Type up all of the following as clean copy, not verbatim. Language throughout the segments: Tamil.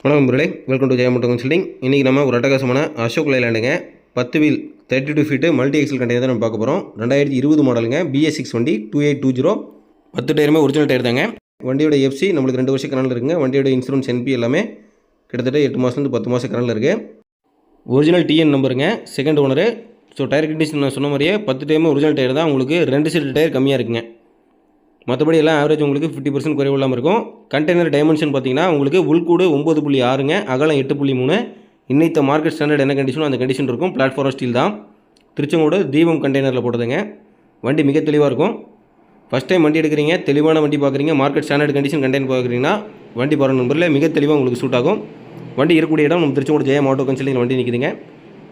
வணக்கம் நண்பர்களே, வெல்கம் டு ஜெயமோட்டோ கன்சல்டிங். இன்றைக்கி நம்ம ஒரு அட்டகாசமான அசோக் லைலாண்டுங்க 10 wheel 32 feet multi axle container தான் நம்ம பார்க்க போகிறோம். 2020 மாடலுங்க, BS6 வண்டி 2820. 10 டயருமே ஒரிஜினல் டயர் தாங்க. வண்டியோட எஃப்சி நம்மளுக்கு 2 வருஷம் கரண்டில் இருக்குங்க. வண்டியோட இன்சூரன்ஸ் NP எல்லாமே கிட்டத்தட்ட 8 மாதத்துலேருந்து 10 மாதம் கரண்டில் இருக்குது. ஒரிஜினல் TN நம்பருங்க, second owner. So tyre condition நான் சொன்ன மாதிரியே 10 டயருமே ஒரிஜினல் டயர் தான். உங்களுக்கு 2 செட் டயர் கம்மியாக இருக்குங்க. மற்றபடி எல்லாம் ஆவரேஜ் உங்களுக்கு 50% குறைவு இல்லாமல் இருக்கும். கண்டெய்னர் டைமென்ஷன் பார்த்தீங்கன்னா உங்களுக்கு உள்கூடு 9.6ங்க, அகலம் 8.3. இன்னைத்த மார்க்கெட் ஸ்டாண்டர்ட் என்ன கண்டிஷனோ அந்த கண்டிஷன் இருக்கும். பிளாட்ஃபார்ம் ஸ்டீல் தான். திருச்செங்கோடு தீபம் கண்டெய்னரில் போட்டதுங்க. வண்டி மிக தெளிவாக இருக்கும். ஃபஸ்ட் டைம் வண்டி எடுக்கிறீங்க, தெளிவான வண்டி பார்க்குறீங்க, மார்க்கெட் ஸ்டாண்டர்ட் கண்டிஷன் கண்டெய்னர் பார்க்குறீங்கன்னா வண்டி பாருங்கள் நம்பரில் மிக தெளிவாக உங்களுக்கு சூட் ஆகும். வண்டி இருக்கக்கூடிய இடம் நம்ம திருச்செங்கோடு ஜெயம் ஆட்டோ கன்சல்டிங் வண்டி நிற்குதுங்க.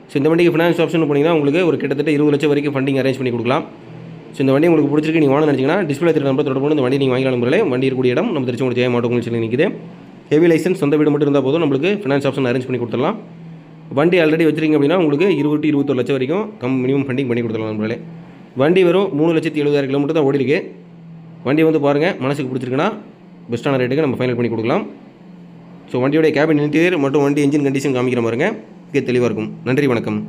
ஸோ இந்த வண்டிக்கு ஃபினான்ஸ் ஆப்ஷன் போனீங்கன்னா உங்களுக்கு ஒரு கிட்டத்தட்ட 20 லட்சம் வரைக்கும் ஃபண்டிங் அரேஞ்ச் பண்ணி கொடுக்கலாம். ஸோ இந்த வண்டி உங்களுக்கு பிடிச்சிருக்கு, நீங்கள் வாங்க நினச்சிங்கன்னா டிஸ்பிளே தெரிய நம்பர் தொடர்பு இந்த வண்டி நீங்கள் வாங்கலாம். நம்பர்களே, வண்டி இருக்கக்கூடிய இடம் நம்ம திருச்செங்கோடு ஜெயம் ஆட்டோ கன்சல்டிங் நிற்குது. ஹெவி லைசன்ஸ், சொந்த வீடு மட்டும் இருந்தால் போதும், நம்மளுக்கு ஃபினான்ஸ் ஆப்ஷன் அரேஞ்ச் பண்ணி கொடுத்துடலாம். வண்டி ஆல்ரெடி வச்சிருக்கீங்க அப்படின்னா உங்களுக்கு 20-21 லட்சம் வரைக்கும் மினிமம் ஃபண்டிங் பண்ணி கொடுத்துடலாம். நம்மளே வண்டி வெறும் 3,70,000 கிலோமீட்டர் தான் ஓடி இருக்குது. வண்டி வந்து பாருங்கள், மனசுக்கு பிடிச்சிருக்குன்னா பெஸ்ட்டான ரேட்டுக்கு நம்ம ஃபைனல் பண்ணி கொடுக்கலாம். ஸோ வண்டியோடைய கேபின் இன்டீரியர் மற்றும் வண்டி என்ஜின் கண்டிஷன் காமிக்கிற பாருங்க, மிக தெளிவாக இருக்கும். நன்றி, வணக்கம்.